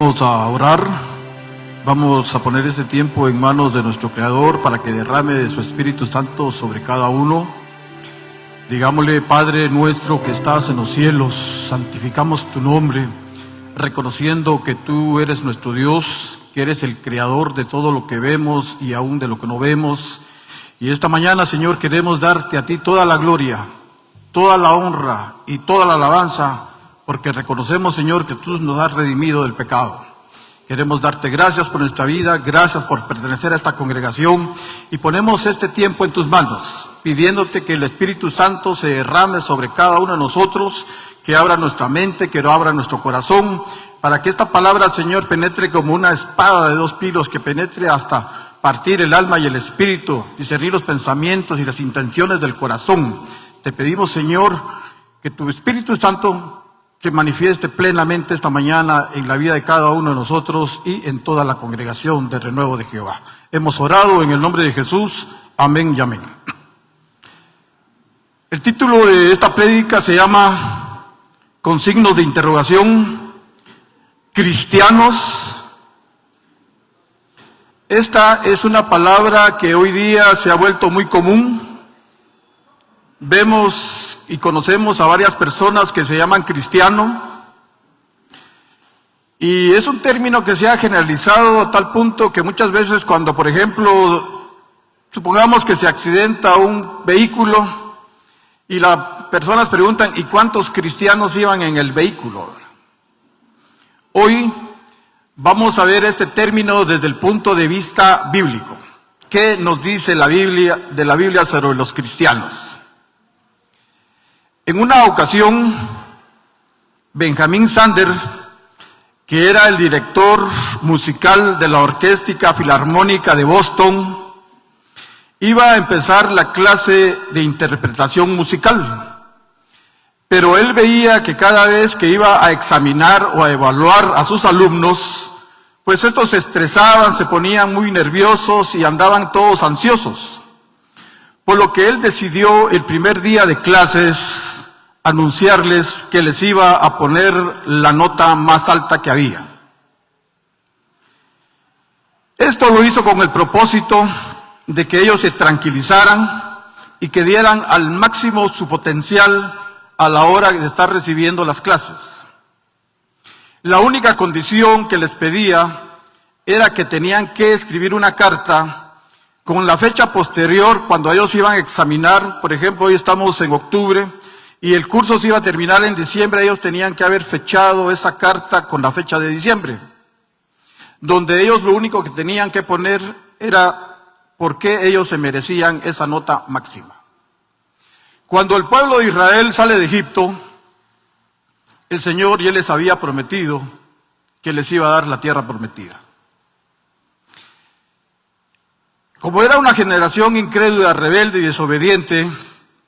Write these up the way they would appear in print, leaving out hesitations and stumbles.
Vamos a orar, vamos a poner este tiempo en manos de nuestro Creador para que derrame de su Espíritu Santo sobre cada uno. Digámosle: Padre nuestro que estás en los cielos, santificamos tu nombre, reconociendo que tú eres nuestro Dios, que eres el Creador de todo lo que vemos y aún de lo que no vemos. Y esta mañana, Señor, queremos darte a ti toda la gloria, toda la honra y toda la alabanza, porque reconocemos, Señor, que tú nos has redimido del pecado. Queremos darte gracias por nuestra vida, gracias por pertenecer a esta congregación, y ponemos este tiempo en tus manos, pidiéndote que el Espíritu Santo se derrame sobre cada uno de nosotros, que abra nuestra mente, que abra nuestro corazón, para que esta palabra, Señor, penetre como una espada de dos filos, que penetre hasta partir el alma y el espíritu, discernir los pensamientos y las intenciones del corazón. Te pedimos, Señor, que tu Espíritu Santo se manifieste plenamente esta mañana en la vida de cada uno de nosotros y en toda la congregación de Renuevo de Jehová. Hemos orado en el nombre de Jesús. Amén y amén. El título de esta prédica se llama, con signos de interrogación, cristianos. Esta es una palabra que hoy día se ha vuelto muy común. Vemos y conocemos a varias personas que se llaman cristiano, y es un término que se ha generalizado a tal punto que muchas veces cuando, por ejemplo, supongamos que se accidenta un vehículo y las personas preguntan: ¿y cuántos cristianos iban en el vehículo? Hoy vamos a ver este término desde el punto de vista bíblico. ¿Qué nos dice la Biblia sobre los cristianos? En una ocasión, Benjamin Sander, que era el director musical de la Orquesta Filarmónica de Boston, iba a empezar la clase de interpretación musical. Pero él veía que cada vez que iba a examinar o a evaluar a sus alumnos, pues estos se estresaban, se ponían muy nerviosos y andaban todos ansiosos. Por lo que él decidió el primer día de clases anunciarles que les iba a poner la nota más alta que había. Esto lo hizo con el propósito de que ellos se tranquilizaran y que dieran al máximo su potencial a la hora de estar recibiendo las clases. La única condición que les pedía era que tenían que escribir una carta con la fecha posterior cuando ellos iban a examinar. Por ejemplo, hoy estamos en octubre y el curso se iba a terminar en diciembre. Ellos tenían que haber fechado esa carta con la fecha de diciembre, donde ellos lo único que tenían que poner era por qué ellos se merecían esa nota máxima. Cuando el pueblo de Israel sale de Egipto, el Señor ya les había prometido que les iba a dar la tierra prometida. Como era una generación incrédula, rebelde y desobediente,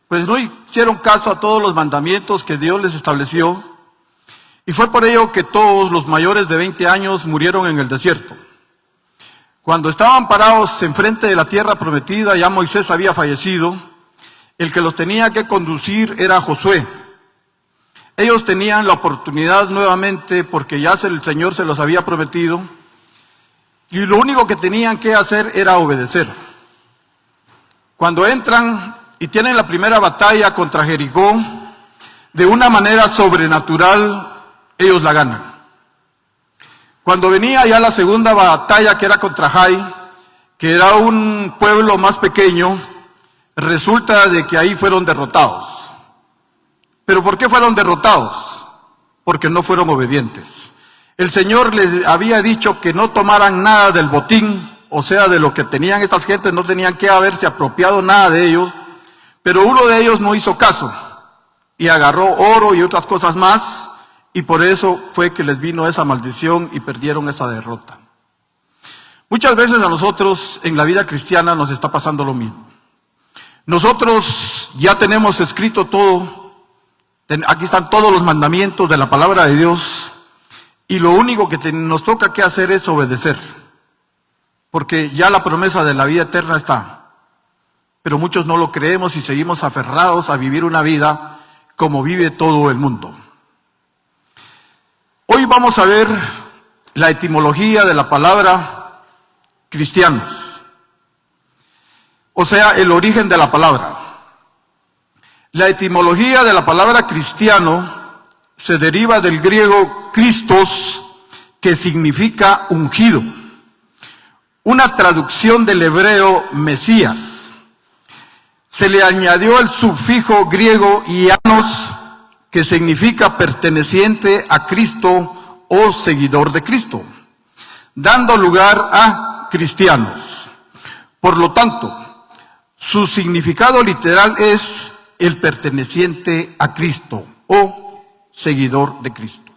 pues no hicieron caso a todos los mandamientos que Dios les estableció, y fue por ello que todos los mayores de 20 años murieron en el desierto. Cuando estaban parados enfrente de la tierra prometida, ya Moisés había fallecido. El que los tenía que conducir era Josué. Ellos tenían la oportunidad nuevamente, porque ya el Señor se los había prometido, y lo único que tenían que hacer era obedecer. Cuando entran y tienen la primera batalla contra Jericó, de una manera sobrenatural, ellos la ganan. Cuando venía ya la segunda batalla, que era contra Jai, que era un pueblo más pequeño, resulta de que ahí fueron derrotados. ¿Pero por qué fueron derrotados? Porque no fueron obedientes. El Señor les había dicho que no tomaran nada del botín, o sea, de lo que tenían estas gentes, no tenían que haberse apropiado nada de ellos. Pero uno de ellos no hizo caso y agarró oro y otras cosas más, y por eso fue que les vino esa maldición y perdieron esa derrota. Muchas veces a nosotros en la vida cristiana nos está pasando lo mismo. Nosotros ya tenemos escrito todo, aquí están todos los mandamientos de la palabra de Dios, y lo único que nos toca que hacer es obedecer, porque ya la promesa de la vida eterna está. Pero muchos no lo creemos y seguimos aferrados a vivir una vida como vive todo el mundo. Hoy vamos a ver la etimología de la palabra cristianos, o sea, el origen de la palabra. La etimología de la palabra cristiano se deriva del griego Christos, que significa ungido. Una traducción del hebreo Mesías. Se le añadió el sufijo griego ianos, que significa perteneciente a Cristo o seguidor de Cristo, dando lugar a cristianos. Por lo tanto, su significado literal es el perteneciente a Cristo o seguidor de Cristo.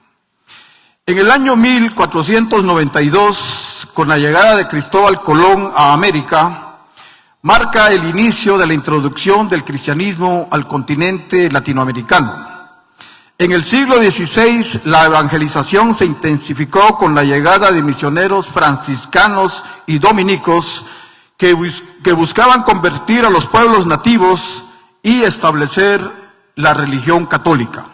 En el año 1492, con la llegada de Cristóbal Colón a América, marca el inicio de la introducción del cristianismo al continente latinoamericano. En el siglo XVI, la evangelización se intensificó con la llegada de misioneros franciscanos y dominicos que buscaban convertir a los pueblos nativos y establecer la religión católica.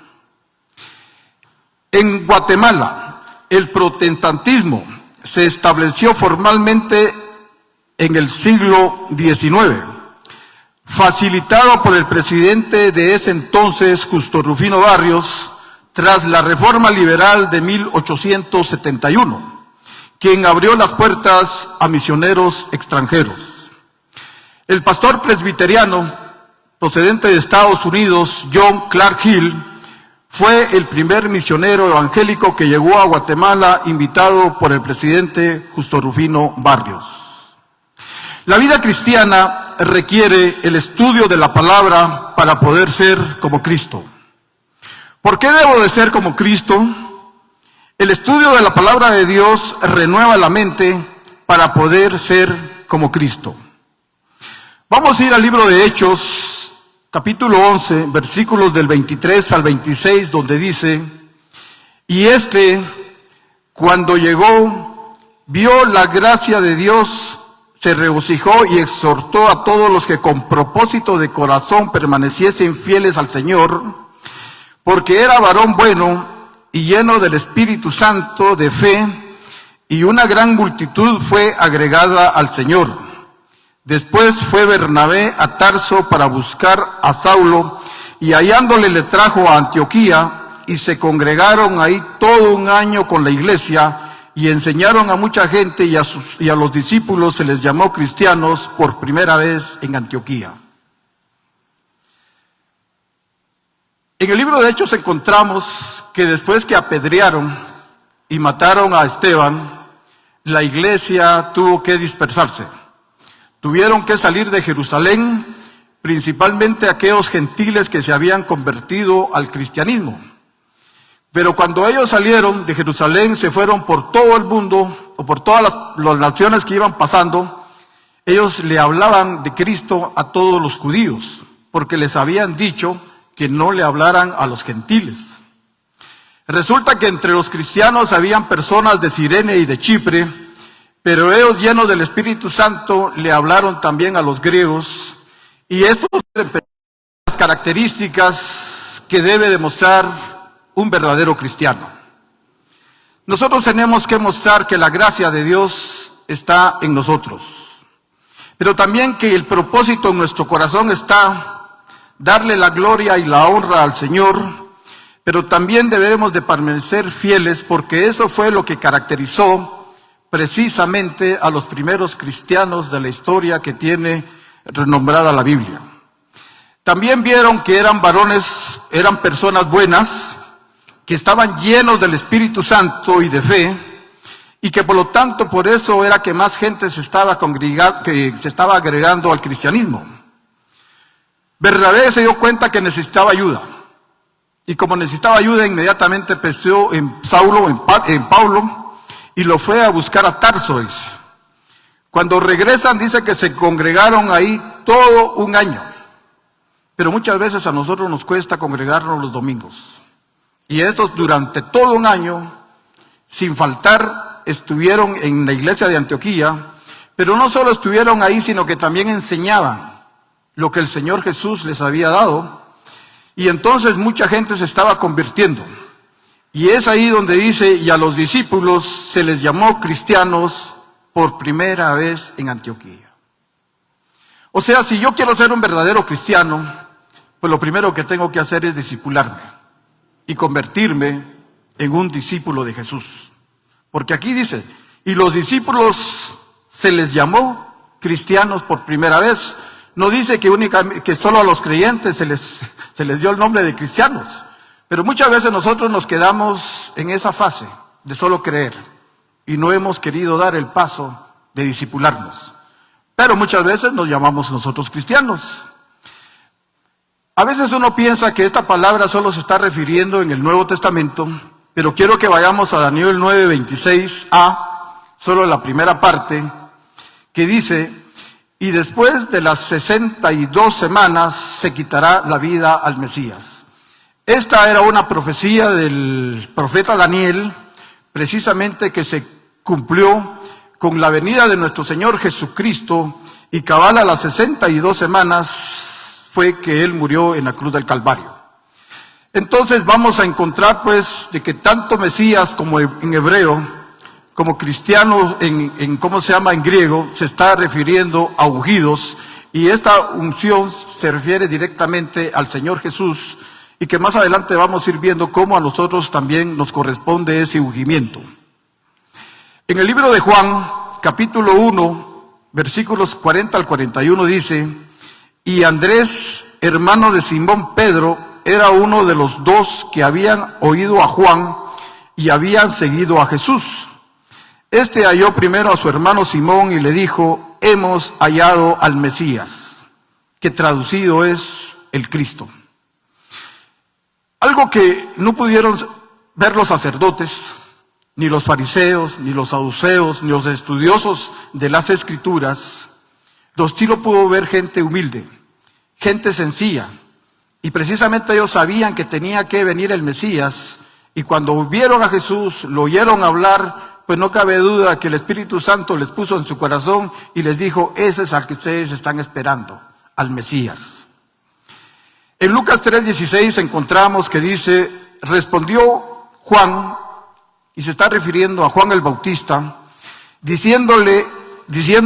En Guatemala, el protestantismo se estableció formalmente en el siglo XIX, facilitado por el presidente de ese entonces, Justo Rufino Barrios, tras la reforma liberal de 1871, quien abrió las puertas a misioneros extranjeros. El pastor presbiteriano, procedente de Estados Unidos, John Clark Hill, fue el primer misionero evangélico que llegó a Guatemala, invitado por el presidente Justo Rufino Barrios. La vida cristiana requiere el estudio de la palabra para poder ser como Cristo. ¿Por qué debo de ser como Cristo? El estudio de la palabra de Dios renueva la mente para poder ser como Cristo. Vamos a ir al libro de Hechos, capítulo 11, versículos del 23 al 26, donde dice: y cuando llegó, vio la gracia de Dios, se regocijó y exhortó a todos los que con propósito de corazón permaneciesen fieles al Señor, porque era varón bueno y lleno del Espíritu Santo de fe, y una gran multitud fue agregada al Señor. Después fue Bernabé a Tarso para buscar a Saulo, y hallándole le trajo a Antioquía, y se congregaron ahí todo un año con la iglesia, y enseñaron a mucha gente, y a los discípulos se les llamó cristianos por primera vez en Antioquía. En el libro de Hechos encontramos que después que apedrearon y mataron a Esteban, la iglesia tuvo que dispersarse. Tuvieron que salir de Jerusalén, principalmente aquellos gentiles que se habían convertido al cristianismo. Pero cuando ellos salieron de Jerusalén, se fueron por todo el mundo, o por todas las naciones que iban pasando. Ellos le hablaban de Cristo a todos los judíos, porque les habían dicho que no le hablaran a los gentiles. Resulta que entre los cristianos habían personas de Cirene y de Chipre, pero ellos, llenos del Espíritu Santo, le hablaron también a los griegos, y estos son las características que debe demostrar un verdadero cristiano. Nosotros tenemos que mostrar que la gracia de Dios está en nosotros, pero también que el propósito en nuestro corazón está darle la gloria y la honra al Señor, pero también debemos de permanecer fieles, porque eso fue lo que caracterizó precisamente a los primeros cristianos de la historia que tiene renombrada la Biblia. También vieron que eran varones, eran personas buenas, que estaban llenos del Espíritu Santo y de fe, y que por lo tanto por eso era que más gente se estaba agregando al cristianismo. Bernabé se dio cuenta que necesitaba ayuda, y como necesitaba ayuda, inmediatamente pensó en Pablo, y lo fue a buscar a Tarso. Cuando regresan, dice que se congregaron ahí todo un año, pero muchas veces a nosotros nos cuesta congregarnos los domingos. Y estos durante todo un año, sin faltar, estuvieron en la iglesia de Antioquía, pero no solo estuvieron ahí, sino que también enseñaban lo que el Señor Jesús les había dado, y entonces mucha gente se estaba convirtiendo. Y es ahí donde dice, y a los discípulos se les llamó cristianos por primera vez en Antioquía. O sea, si yo quiero ser un verdadero cristiano, pues lo primero que tengo que hacer es discipularme y convertirme en un discípulo de Jesús. Porque aquí dice, y los discípulos se les llamó cristianos por primera vez. No dice que solo a los creyentes se les dio el nombre de cristianos. Pero muchas veces nosotros nos quedamos en esa fase de solo creer y no hemos querido dar el paso de discipularnos. Pero muchas veces nos llamamos nosotros cristianos. A veces uno piensa que esta palabra solo se está refiriendo en el Nuevo Testamento, pero quiero que vayamos a Daniel 9:26a, solo la primera parte, que dice, y después de las 62 semanas se quitará la vida al Mesías. Esta era una profecía del profeta Daniel, precisamente que se cumplió con la venida de nuestro Señor Jesucristo, y cabal a las 62 semanas fue que Él murió en la cruz del Calvario. Entonces vamos a encontrar pues de que tanto Mesías como en hebreo, como cristiano en griego, se está refiriendo a ungidos, y esta unción se refiere directamente al Señor Jesús, y que más adelante vamos a ir viendo cómo a nosotros también nos corresponde ese ungimiento. En el libro de Juan, capítulo 1, versículos 40 al 41 dice, y Andrés, hermano de Simón Pedro, era uno de los dos que habían oído a Juan y habían seguido a Jesús. Este halló primero a su hermano Simón y le dijo, hemos hallado al Mesías, que traducido es el Cristo. Algo que no pudieron ver los sacerdotes, ni los fariseos, ni los saduceos, ni los estudiosos de las Escrituras, sí lo pudo ver gente humilde, gente sencilla. Y precisamente ellos sabían que tenía que venir el Mesías, y cuando vieron a Jesús, lo oyeron hablar, pues no cabe duda que el Espíritu Santo les puso en su corazón y les dijo, ese es al que ustedes están esperando, al Mesías. En Lucas 3:16 encontramos que dice, respondió Juan, y se está refiriendo a Juan el Bautista, diciendo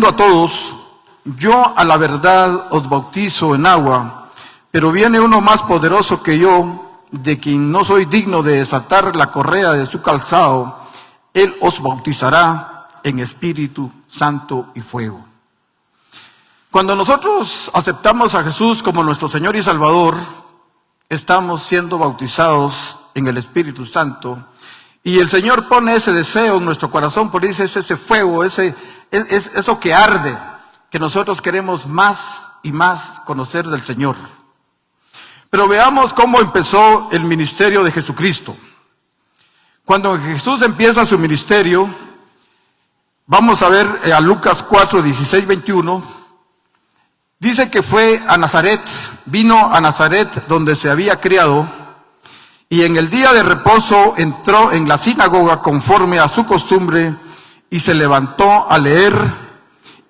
a todos, yo a la verdad os bautizo en agua, pero viene uno más poderoso que yo, de quien no soy digno de desatar la correa de su calzado. Él os bautizará en Espíritu Santo y fuego. Cuando nosotros aceptamos a Jesús como nuestro Señor y Salvador, estamos siendo bautizados en el Espíritu Santo, y el Señor pone ese deseo en nuestro corazón, por eso es ese fuego, es eso que arde, que nosotros queremos más y más conocer del Señor. Pero veamos cómo empezó el ministerio de Jesucristo. Cuando Jesús empieza su ministerio, vamos a ver a Lucas 4:16-21, dice que fue a Nazaret, vino a Nazaret donde se había criado, y en el día de reposo entró en la sinagoga conforme a su costumbre, y se levantó a leer,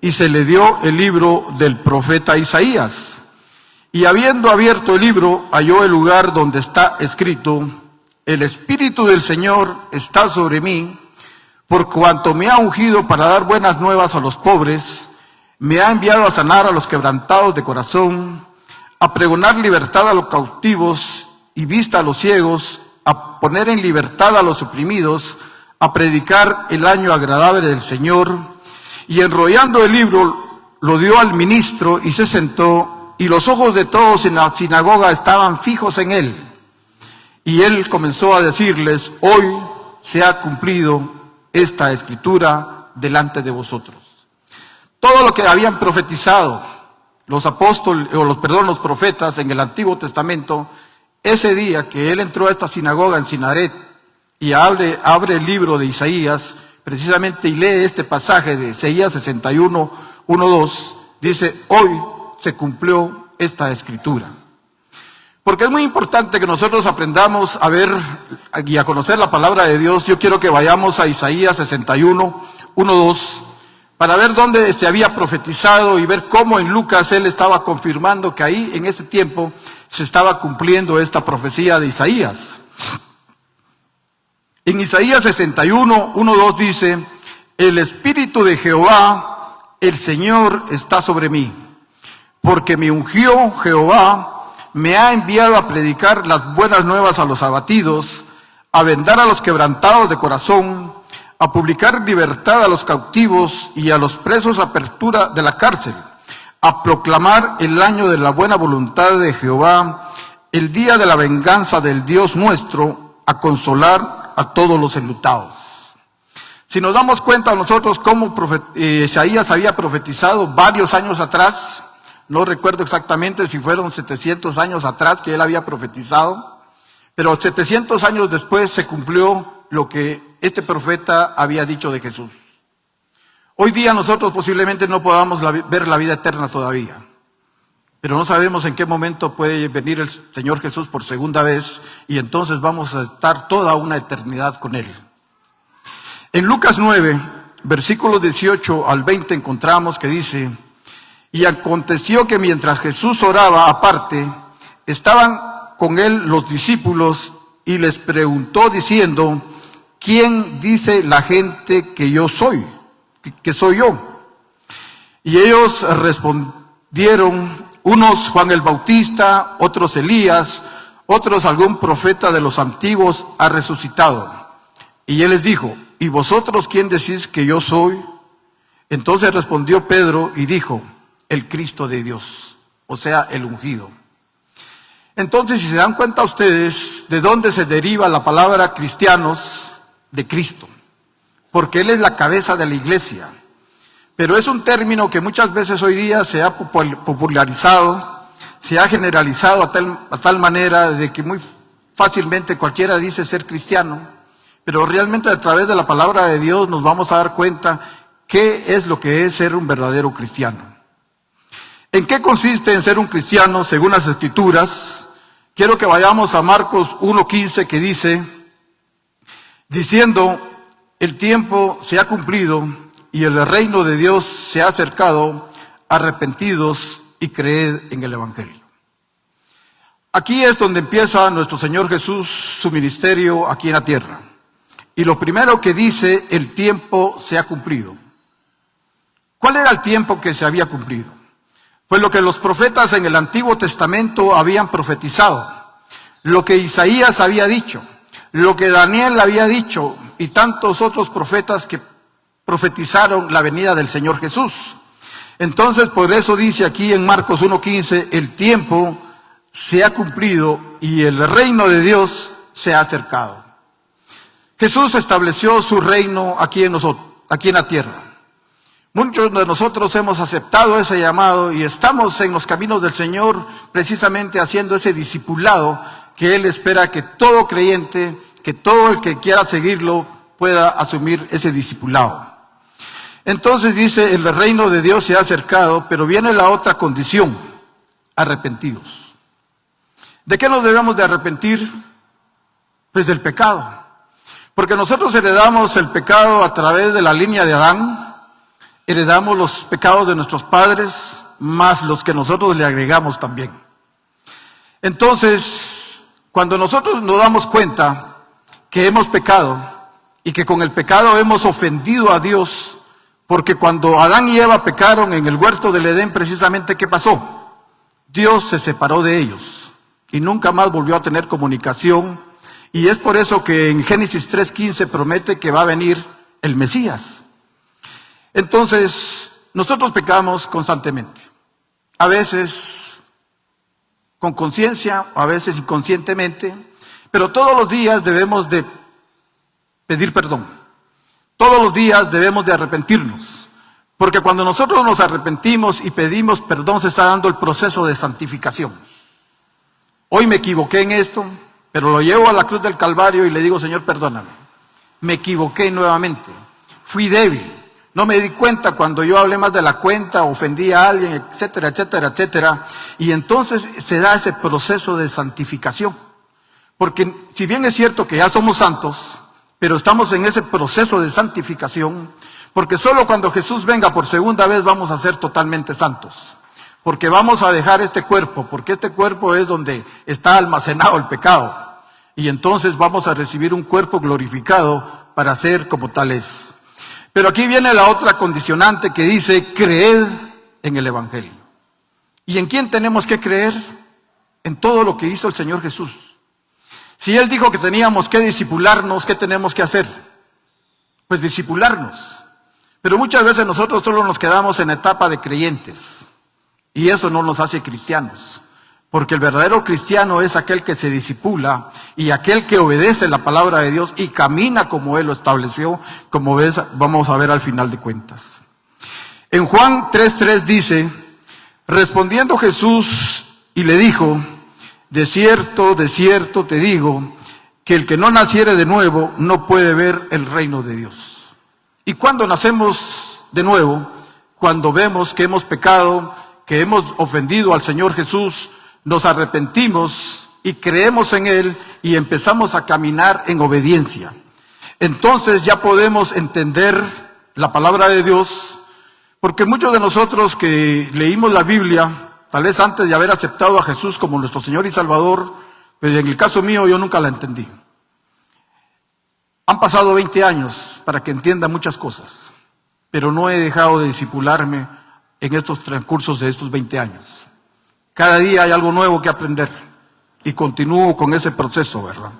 y se le dio el libro del profeta Isaías. Y habiendo abierto el libro, halló el lugar donde está escrito, el Espíritu del Señor está sobre mí, por cuanto me ha ungido para dar buenas nuevas a los pobres, me ha enviado a sanar a los quebrantados de corazón, a pregonar libertad a los cautivos y vista a los ciegos, a poner en libertad a los oprimidos, a predicar el año agradable del Señor. Y enrollando el libro, lo dio al ministro y se sentó, y los ojos de todos en la sinagoga estaban fijos en él. Y él comenzó a decirles, hoy se ha cumplido esta escritura delante de vosotros. Todo lo que habían profetizado los profetas en el Antiguo Testamento, ese día que él entró a esta sinagoga en Nazaret y abre el libro de Isaías, precisamente, y lee este pasaje de Isaías 61, 1-2, dice, hoy se cumplió esta escritura. Porque es muy importante que nosotros aprendamos a ver y a conocer la palabra de Dios. Yo quiero que vayamos a Isaías 61, 1-2, para ver dónde se había profetizado y ver cómo en Lucas él estaba confirmando que ahí en ese tiempo se estaba cumpliendo esta profecía de Isaías. En Isaías 61, 1, 2 dice: el Espíritu de Jehová, el Señor, está sobre mí, porque me ungió Jehová, me ha enviado a predicar las buenas nuevas a los abatidos, a vendar a los quebrantados de corazón, a publicar libertad a los cautivos y a los presos apertura de la cárcel, a proclamar el año de la buena voluntad de Jehová, el día de la venganza del Dios nuestro, a consolar a todos los enlutados. Si nos damos cuenta nosotros cómo Isaías había profetizado varios años atrás, no recuerdo exactamente si fueron 700 años atrás que él había profetizado, pero 700 años después se cumplió lo que este profeta había dicho de Jesús. Hoy día nosotros posiblemente no podamos ver la vida eterna todavía, pero no sabemos en qué momento puede venir el Señor Jesús por segunda vez y entonces vamos a estar toda una eternidad con Él. En Lucas 9, versículos 18 al 20 encontramos que dice: y aconteció que mientras Jesús oraba aparte, estaban con él los discípulos y les preguntó diciendo: ¿quién dice la gente que yo soy? Que soy yo. Y ellos respondieron: unos Juan el Bautista, otros Elías, otros algún profeta de los antiguos ha resucitado. Y él les dijo: ¿y vosotros quién decís que yo soy? Entonces respondió Pedro y dijo: el Cristo de Dios, o sea, el ungido. Entonces, si se dan cuenta ustedes de dónde se deriva la palabra cristianos, de Cristo, porque Él es la cabeza de la iglesia. Pero es un término que muchas veces hoy día se ha popularizado, se ha generalizado a tal manera de que muy fácilmente cualquiera dice ser cristiano, pero realmente a través de la palabra de Dios nos vamos a dar cuenta qué es lo que es ser un verdadero cristiano. ¿En qué consiste en ser un cristiano según las Escrituras? Quiero que vayamos a Marcos 1:15 que dice: diciendo, el tiempo se ha cumplido y el reino de Dios se ha acercado, arrepentidos y creed en el Evangelio. Aquí es donde empieza nuestro Señor Jesús su ministerio aquí en la tierra. Y lo primero que dice: el tiempo se ha cumplido. ¿Cuál era el tiempo que se había cumplido? Pues lo que los profetas en el Antiguo Testamento habían profetizado, lo que Isaías había dicho, lo que Daniel había dicho y tantos otros profetas que profetizaron la venida del Señor Jesús. Entonces, por eso dice aquí en Marcos 1:15, el tiempo se ha cumplido y el reino de Dios se ha acercado. Jesús estableció su reino aquí en la tierra. Muchos de nosotros hemos aceptado ese llamado y estamos en los caminos del Señor precisamente haciendo ese discipulado que Él espera que todo creyente, que todo el que quiera seguirlo pueda asumir ese discipulado. Entonces dice: el reino de Dios se ha acercado, pero viene la otra condición: arrepentidos. ¿De qué nos debemos de arrepentir? Pues del pecado. Porque nosotros heredamos el pecado a través de la línea de Adán. Heredamos los pecados de nuestros padres, más los que nosotros le agregamos también. Entonces, cuando nosotros nos damos cuenta que hemos pecado y que con el pecado hemos ofendido a Dios, porque cuando Adán y Eva pecaron en el huerto del Edén, precisamente ¿qué pasó? Dios se separó de ellos y nunca más volvió a tener comunicación. Y es por eso que en Génesis 3:15 promete que va a venir el Mesías. Entonces, nosotros pecamos constantemente, a veces con conciencia, a veces inconscientemente, pero todos los días debemos de pedir perdón, todos los días debemos de arrepentirnos, porque cuando nosotros nos arrepentimos y pedimos perdón se está dando el proceso de santificación. Hoy me equivoqué en esto, pero lo llevo a la cruz del Calvario y le digo: Señor, perdóname, me equivoqué nuevamente, fui débil. No me di cuenta cuando yo hablé más de la cuenta, ofendí a alguien, etcétera, etcétera, etcétera. Y entonces se da ese proceso de santificación. Porque si bien es cierto que ya somos santos, pero estamos en ese proceso de santificación, porque solo cuando Jesús venga por segunda vez vamos a ser totalmente santos. Porque vamos a dejar este cuerpo, porque este cuerpo es donde está almacenado el pecado. y entonces vamos a recibir un cuerpo glorificado para ser como tales. Pero aquí viene la otra condicionante que dice, creed en el Evangelio. ¿Y en quién tenemos que creer? En todo lo que hizo el Señor Jesús. Si Él dijo que teníamos que discipularnos, ¿qué tenemos que hacer? Pues discipularnos. Pero muchas veces nosotros solo nos quedamos en etapa de creyentes. Y eso no nos hace cristianos. Porque el verdadero cristiano es aquel que se discipula y aquel que obedece la palabra de Dios y camina como Él lo estableció, como ves, vamos a ver al final de cuentas. En Juan 3:3 dice, respondiendo Jesús y le dijo, de cierto te digo, que el que no naciere de nuevo no puede ver el reino de Dios. Y cuando nacemos de nuevo, cuando vemos que hemos pecado, que hemos ofendido al Señor Jesús, nos arrepentimos y creemos en Él y empezamos a caminar en obediencia. Entonces ya podemos entender la palabra de Dios, porque muchos de nosotros que leímos la Biblia, tal vez antes de haber aceptado a Jesús como nuestro Señor y Salvador, pero en el caso mío yo nunca la entendí. Han pasado 20 años para que entienda muchas cosas, pero no he dejado de discipularme en estos transcursos de estos 20 años. Cada día hay algo nuevo que aprender y continúo con ese proceso, ¿verdad?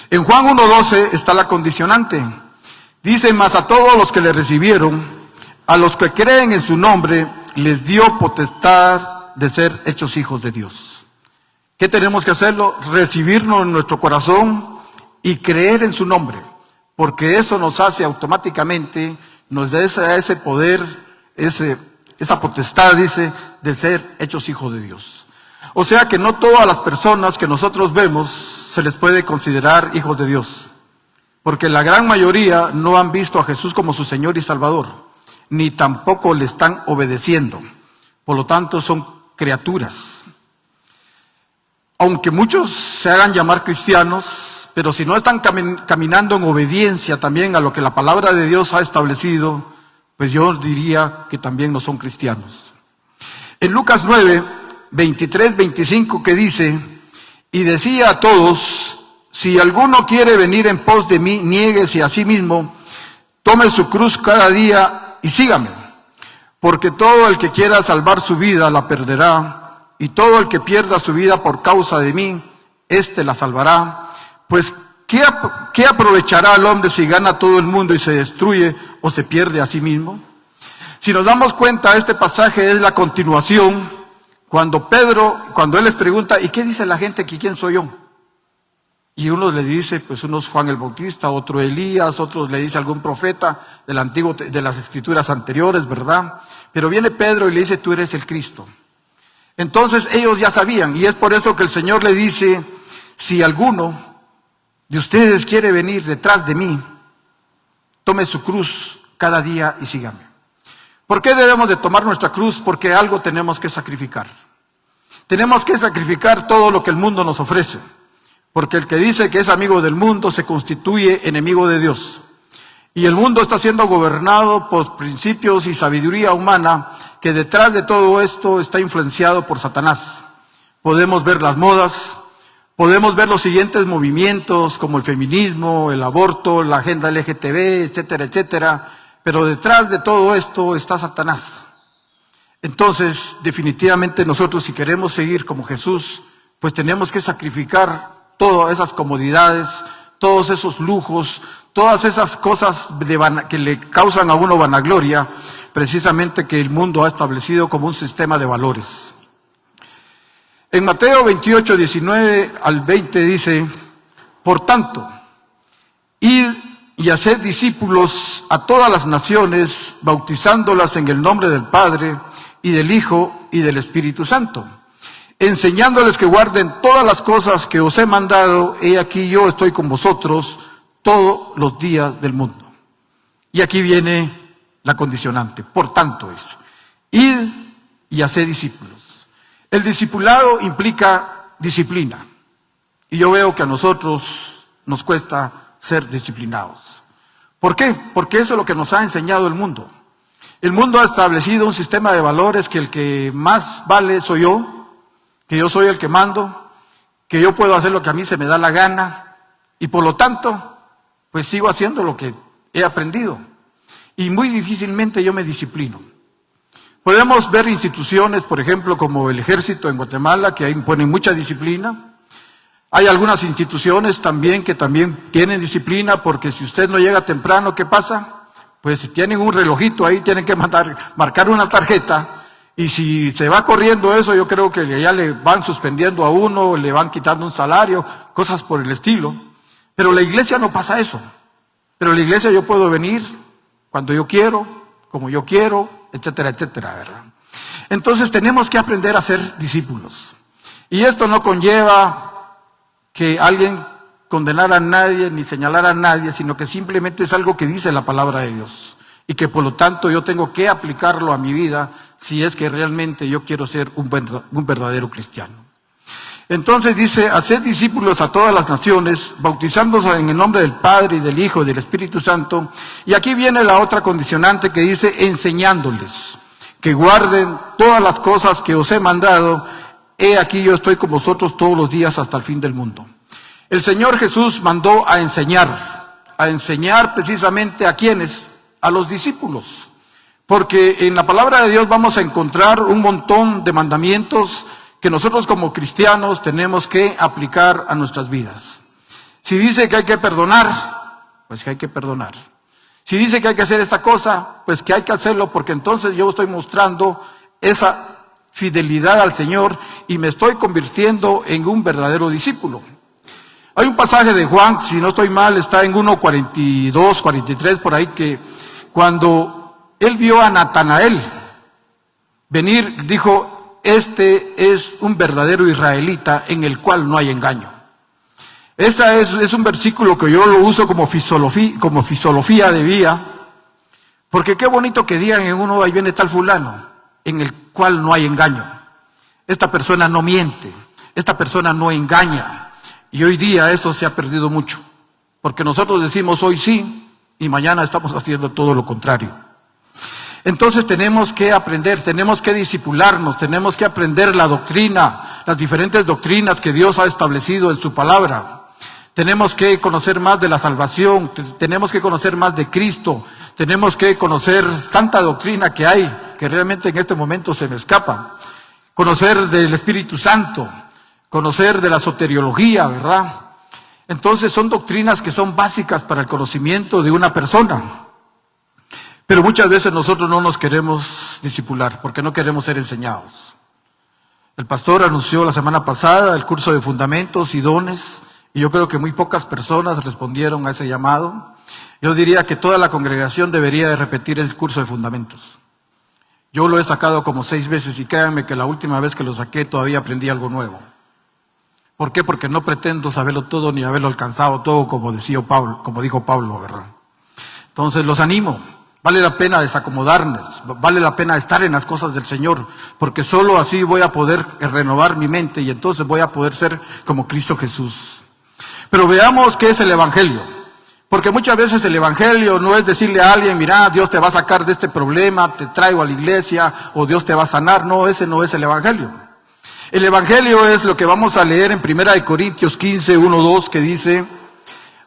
En Juan 1:12 está la condicionante. Dice, mas a todos los que le recibieron, a los que creen en su nombre, les dio potestad de ser hechos hijos de Dios. ¿Qué tenemos que hacerlo? Recibirnos en nuestro corazón y creer en su nombre, porque eso nos hace automáticamente, nos da ese poder, esa potestad, dice, de ser hechos hijos de Dios. O sea que no todas las personas que nosotros vemos se les puede considerar hijos de Dios, porque la gran mayoría no han visto a Jesús como su Señor y Salvador, ni tampoco le están obedeciendo. Por lo tanto, son criaturas. Aunque muchos se hagan llamar cristianos, pero si no están caminando en obediencia también a lo que la palabra de Dios ha establecido, pues yo diría que también no son cristianos. En Lucas 9:23-25 que dice, y decía a todos, si alguno quiere venir en pos de mí, niéguese a sí mismo, tome su cruz cada día y sígame. Porque todo el que quiera salvar su vida la perderá, y todo el que pierda su vida por causa de mí, éste la salvará. Pues, ¿qué aprovechará el hombre si gana todo el mundo y se destruye o se pierde a sí mismo? Si nos damos cuenta, este pasaje es la continuación cuando él les pregunta, ¿y qué dice la gente que quién soy yo? Y uno le dice, pues uno es Juan el Bautista, otro Elías, otros le dice algún profeta del antiguo, de las escrituras anteriores, ¿verdad? Pero viene Pedro y le dice, tú eres el Cristo. Entonces ellos ya sabían, y es por eso que el Señor le dice, si alguno de ustedes quiere venir detrás de mí, tome su cruz cada día y sígame. ¿Por qué debemos de tomar nuestra cruz? Porque algo tenemos que sacrificar. Tenemos que sacrificar todo lo que el mundo nos ofrece. Porque el que dice que es amigo del mundo se constituye enemigo de Dios. Y el mundo está siendo gobernado por principios y sabiduría humana que detrás de todo esto está influenciado por Satanás. Podemos ver las modas, podemos ver los siguientes movimientos como el feminismo, el aborto, la agenda LGTB, etcétera, etcétera. Pero detrás de todo esto está Satanás. Entonces, definitivamente nosotros si queremos seguir como Jesús, pues tenemos que sacrificar todas esas comodidades, todos esos lujos, todas esas cosas que le causan a uno vanagloria, precisamente que el mundo ha establecido como un sistema de valores. En Mateo 28:19-20 dice, por tanto, id y haced discípulos a todas las naciones, bautizándolas en el nombre del Padre, y del Hijo, y del Espíritu Santo, enseñándoles que guarden todas las cosas que os he mandado, he aquí yo estoy con vosotros todos los días del mundo. Y aquí viene la condicionante, por tanto es, id y haced discípulos. El discipulado implica disciplina, y yo veo que a nosotros nos cuesta ser disciplinados. ¿Por qué? Porque eso es lo que nos ha enseñado el mundo. El mundo ha establecido un sistema de valores que el que más vale soy yo, que yo soy el que mando, que yo puedo hacer lo que a mí se me da la gana y por lo tanto, pues sigo haciendo lo que he aprendido y muy difícilmente yo me disciplino. Podemos ver instituciones, por ejemplo, como el Ejército en Guatemala, que ahí imponen mucha disciplina. Hay algunas instituciones también que también tienen disciplina, porque si usted no llega temprano, ¿qué pasa? Pues si tienen un relojito ahí, tienen que marcar una tarjeta, y si se va corriendo eso, yo creo que ya le van suspendiendo a uno, le van quitando un salario, cosas por el estilo. Pero la iglesia no pasa eso. Pero la iglesia yo puedo venir cuando yo quiero, como yo quiero, etcétera, etcétera, ¿verdad? Entonces tenemos que aprender a ser discípulos. Y esto no conlleva que alguien condenara a nadie ni señalara a nadie, sino que simplemente es algo que dice la palabra de Dios. Y que por lo tanto yo tengo que aplicarlo a mi vida si es que realmente yo quiero ser un verdadero cristiano. Entonces dice, haced discípulos a todas las naciones, bautizándose en el nombre del Padre y del Hijo y del Espíritu Santo. Y aquí viene la otra condicionante que dice, enseñándoles que guarden todas las cosas que os he mandado. He aquí yo estoy con vosotros todos los días hasta el fin del mundo. El Señor Jesús mandó a enseñar precisamente a quienes, a los discípulos. Porque en la palabra de Dios vamos a encontrar un montón de mandamientos que nosotros como cristianos tenemos que aplicar a nuestras vidas. Si dice que hay que perdonar, pues que hay que perdonar. Si dice que hay que hacer esta cosa, pues que hay que hacerlo, porque entonces yo estoy mostrando esa fidelidad al Señor y me estoy convirtiendo en un verdadero discípulo. Hay un pasaje de Juan, si no estoy mal, está en 1:42, 43, por ahí, que cuando él vio a Natanael venir, dijo, este es un verdadero israelita en el cual no hay engaño. Este es un versículo que yo lo uso como filosofía de vida, porque qué bonito que digan en uno, ahí viene tal fulano, en el cual no hay engaño. Esta persona no miente, esta persona no engaña. Y hoy día eso se ha perdido mucho, porque nosotros decimos hoy sí y mañana estamos haciendo todo lo contrario. Entonces tenemos que aprender, tenemos que discipularnos, tenemos que aprender la doctrina, las diferentes doctrinas que Dios ha establecido en su palabra. Tenemos que conocer más de la salvación, tenemos que conocer más de Cristo, tenemos que conocer tanta doctrina que hay, que realmente en este momento se me escapa. Conocer del Espíritu Santo, conocer de la soteriología, ¿verdad? Entonces son doctrinas que son básicas para el conocimiento de una persona. Pero muchas veces nosotros no nos queremos discipular porque no queremos ser enseñados. El pastor anunció la semana pasada el curso de fundamentos y dones, y yo creo que muy pocas personas respondieron a ese llamado. Yo diría que toda la congregación debería de repetir el curso de fundamentos. Yo lo he sacado como 6 veces y créanme que la última vez que lo saqué todavía aprendí algo nuevo. ¿Por qué? Porque no pretendo saberlo todo ni haberlo alcanzado todo, como dijo Pablo, ¿verdad? Entonces los animo. Vale la pena desacomodarnos, vale la pena estar en las cosas del Señor, porque solo así voy a poder renovar mi mente y entonces voy a poder ser como Cristo Jesús. Pero veamos qué es el Evangelio, porque muchas veces el Evangelio no es decirle a alguien, mira, Dios te va a sacar de este problema, te traigo a la iglesia, o Dios te va a sanar. No, ese no es el Evangelio. El Evangelio es lo que vamos a leer en 1 Corintios 15, 1, 2, que dice: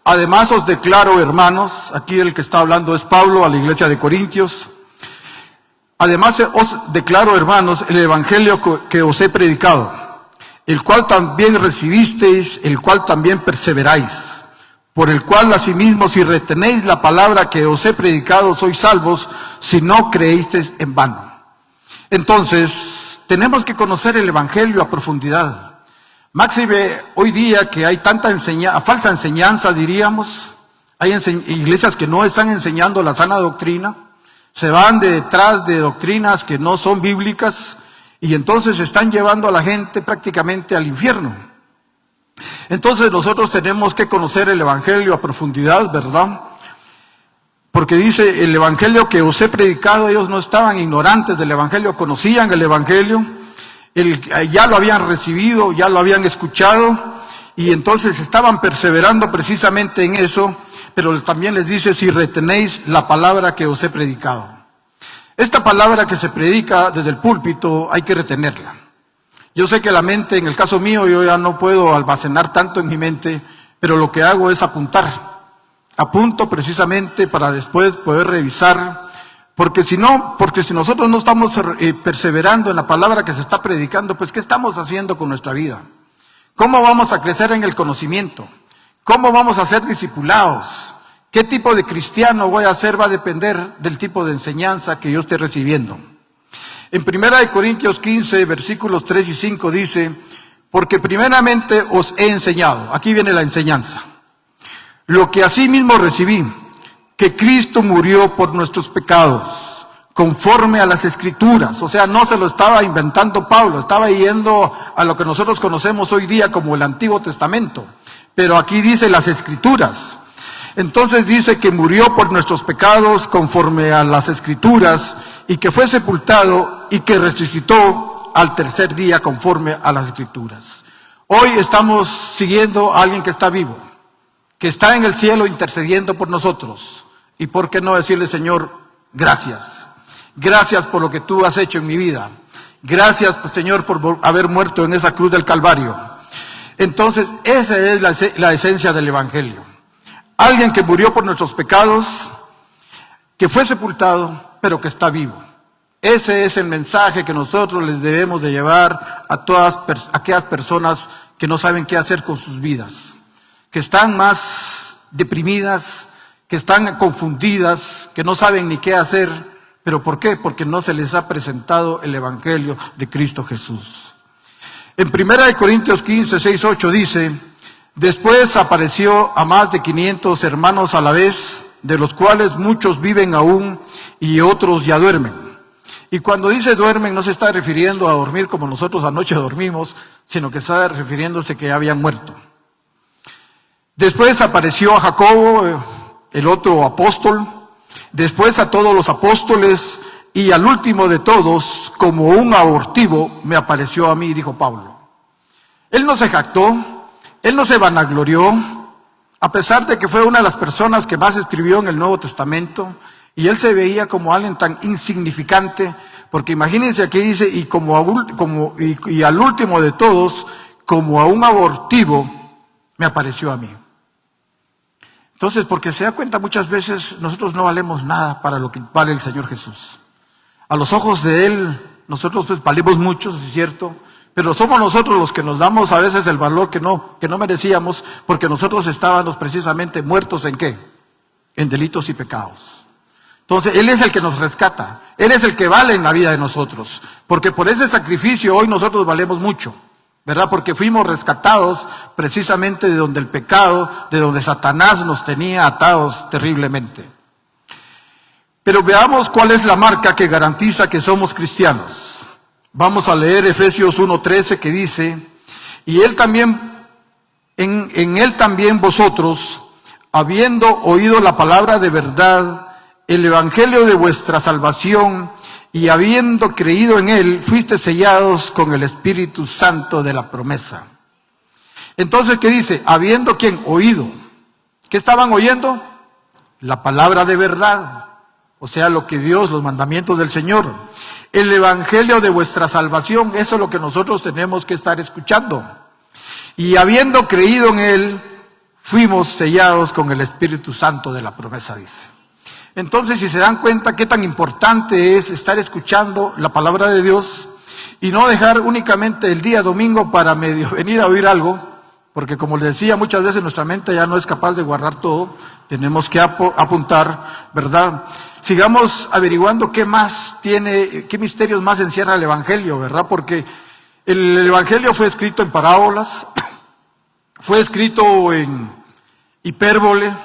además os declaro, hermanos, aquí el que está hablando es Pablo a la iglesia de Corintios. Además os declaro, hermanos, el evangelio que os he predicado, el cual también recibisteis, el cual también perseveráis, por el cual asimismo si retenéis la palabra que os he predicado sois salvos, si no creísteis en vano. Entonces, tenemos que conocer el evangelio a profundidad. Máxime hoy día que hay tanta falsa enseñanza, diríamos. Hay iglesias que no están enseñando la sana doctrina, se van detrás de doctrinas que no son bíblicas y entonces están llevando a la gente prácticamente al infierno. Entonces nosotros tenemos que conocer el evangelio a profundidad, ¿verdad? Porque dice, el evangelio que os he predicado, ellos no estaban ignorantes del evangelio, conocían el evangelio. Ya lo habían recibido, ya lo habían escuchado y entonces estaban perseverando precisamente en eso, pero también les dice, si retenéis la palabra que os he predicado. Esta palabra que se predica desde el púlpito hay que retenerla. Yo sé que la mente, en el caso mío, yo ya no puedo almacenar tanto en mi mente, pero lo que hago es apuntar. Apunto precisamente para después poder revisar, porque si nosotros no estamos perseverando en la palabra que se está predicando, pues ¿qué estamos haciendo con nuestra vida? ¿Cómo vamos a crecer en el conocimiento? ¿Cómo vamos a ser discipulados? ¿Qué tipo de cristiano voy a ser? Va a depender del tipo de enseñanza que yo esté recibiendo. En 1 Corintios 15, versículos 3 y 5 dice, porque primeramente os he enseñado, aquí viene la enseñanza, lo que asimismo recibí, que Cristo murió por nuestros pecados, conforme a las Escrituras. O sea, no se lo estaba inventando Pablo, estaba yendo a lo que nosotros conocemos hoy día como el Antiguo Testamento. Pero aquí dice las Escrituras. Entonces dice que murió por nuestros pecados conforme a las Escrituras y que fue sepultado y que resucitó al tercer día conforme a las Escrituras. Hoy estamos siguiendo a alguien que está vivo, que está en el cielo intercediendo por nosotros. Y por qué no decirle, Señor, gracias. Gracias por lo que tú has hecho en mi vida. Gracias, Señor, por haber muerto en esa cruz del Calvario. Entonces, esa es la esencia del Evangelio. Alguien que murió por nuestros pecados, que fue sepultado, pero que está vivo. Ese es el mensaje que nosotros les debemos de llevar a todas aquellas personas que no saben qué hacer con sus vidas, que están más deprimidas, que están confundidas, que no saben ni qué hacer. ¿Pero por qué? Porque no se les ha presentado el Evangelio de Cristo Jesús. En 1 Corintios 15, 6, 8 dice, después apareció a más de 500 hermanos a la vez, de los cuales muchos viven aún y otros ya duermen. Y cuando dice duermen, no se está refiriendo a dormir como nosotros anoche dormimos, sino que está refiriéndose que ya habían muerto. Después apareció a Jacobo, el otro apóstol, después a todos los apóstoles, y al último de todos, como un abortivo, me apareció a mí, dijo Pablo. Él no se jactó, él no se vanaglorió, a pesar de que fue una de las personas que más escribió en el Nuevo Testamento, y él se veía como alguien tan insignificante, porque imagínense aquí dice, y al último de todos, como a un abortivo, me apareció a mí. Entonces, porque se da cuenta, muchas veces nosotros no valemos nada para lo que vale el Señor Jesús. A los ojos de Él, nosotros pues valemos mucho, es cierto, pero somos nosotros los que nos damos a veces el valor que no merecíamos, porque nosotros estábamos precisamente muertos ¿en qué? En delitos y pecados. Entonces, Él es el que nos rescata, Él es el que vale en la vida de nosotros, porque por ese sacrificio hoy nosotros valemos mucho, ¿verdad? Porque fuimos rescatados precisamente de donde el pecado, de donde Satanás nos tenía atados terriblemente. Pero veamos cuál es la marca que garantiza que somos cristianos. Vamos a leer Efesios 1:13 que dice, y Él también, en Él también vosotros, habiendo oído la palabra de verdad, el evangelio de vuestra salvación, y habiendo creído en Él, fuiste sellados con el Espíritu Santo de la promesa. Entonces, ¿qué dice? Habiendo, ¿quién? Oído. ¿Qué estaban oyendo? La palabra de verdad. O sea, lo que Dios, los mandamientos del Señor. El evangelio de vuestra salvación, eso es lo que nosotros tenemos que estar escuchando. Y habiendo creído en Él, fuimos sellados con el Espíritu Santo de la promesa, dice. Entonces, si se dan cuenta qué tan importante es estar escuchando la palabra de Dios y no dejar únicamente el día domingo para medio venir a oír algo, porque como les decía, muchas veces nuestra mente ya no es capaz de guardar todo, tenemos que apuntar, ¿verdad? Sigamos averiguando qué más tiene, qué misterios más encierra el Evangelio, ¿verdad? Porque el Evangelio fue escrito en parábolas, fue escrito en hipérbole.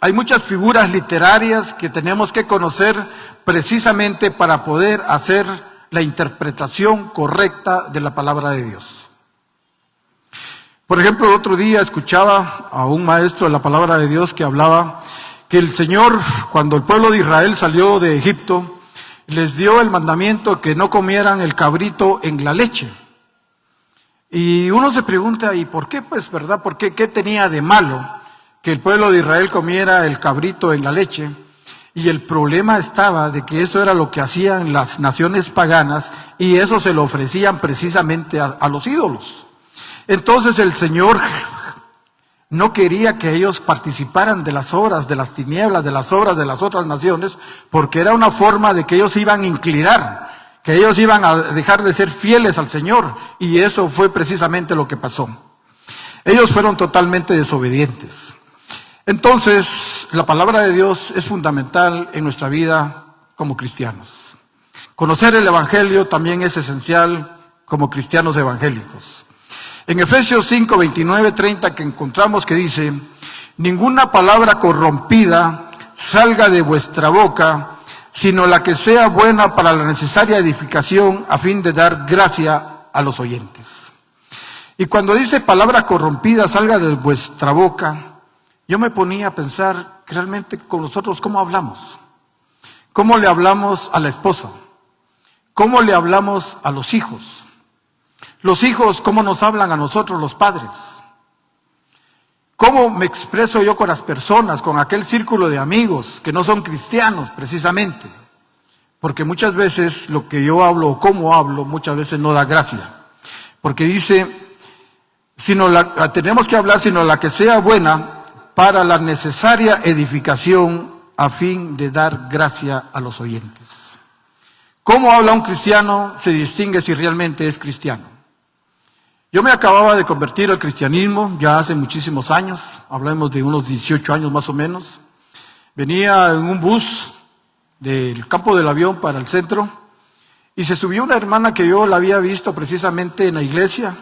Hay muchas figuras literarias que tenemos que conocer precisamente para poder hacer la interpretación correcta de la palabra de Dios. Por ejemplo, el otro día escuchaba a un maestro de la palabra de Dios que hablaba que el Señor, cuando el pueblo de Israel salió de Egipto, les dio el mandamiento que no comieran el cabrito en la leche. Y uno se pregunta, ¿y por qué? Pues, ¿verdad? ¿Por qué? ¿Qué tenía de malo que el pueblo de Israel comiera el cabrito en la leche? Y el problema estaba de que eso era lo que hacían las naciones paganas y eso se lo ofrecían precisamente a los ídolos. Entonces el Señor no quería que ellos participaran de las obras de las tinieblas, de las obras de las otras naciones, porque era una forma de que ellos iban a inclinar, que ellos iban a dejar de ser fieles al Señor, y eso fue precisamente lo que pasó. Ellos fueron totalmente desobedientes. Entonces, la palabra de Dios es fundamental en nuestra vida como cristianos. Conocer el Evangelio también es esencial como cristianos evangélicos. En Efesios 5, 29, 30 que encontramos que dice: ninguna palabra corrompida salga de vuestra boca, sino la que sea buena para la necesaria edificación, a fin de dar gracia a los oyentes. Y cuando dice palabra corrompida salga de vuestra boca, yo me ponía a pensar que realmente con nosotros cómo hablamos. ¿Cómo le hablamos a la esposa? ¿Cómo le hablamos a los hijos? Los hijos, ¿cómo nos hablan a nosotros los padres? ¿Cómo me expreso yo con las personas, con aquel círculo de amigos que no son cristianos precisamente? Porque muchas veces lo que yo hablo o cómo hablo, muchas veces no da gracia. Porque dice, tenemos que hablar sino la que sea buena para la necesaria edificación a fin de dar gracia a los oyentes. ¿Cómo habla un cristiano? Se distingue si realmente es cristiano. Yo me acababa de convertir al cristianismo ya hace muchísimos años, hablamos de unos 18 años más o menos. Venía en un bus del campo del avión para el centro y se subió una hermana que yo la había visto precisamente en la iglesia,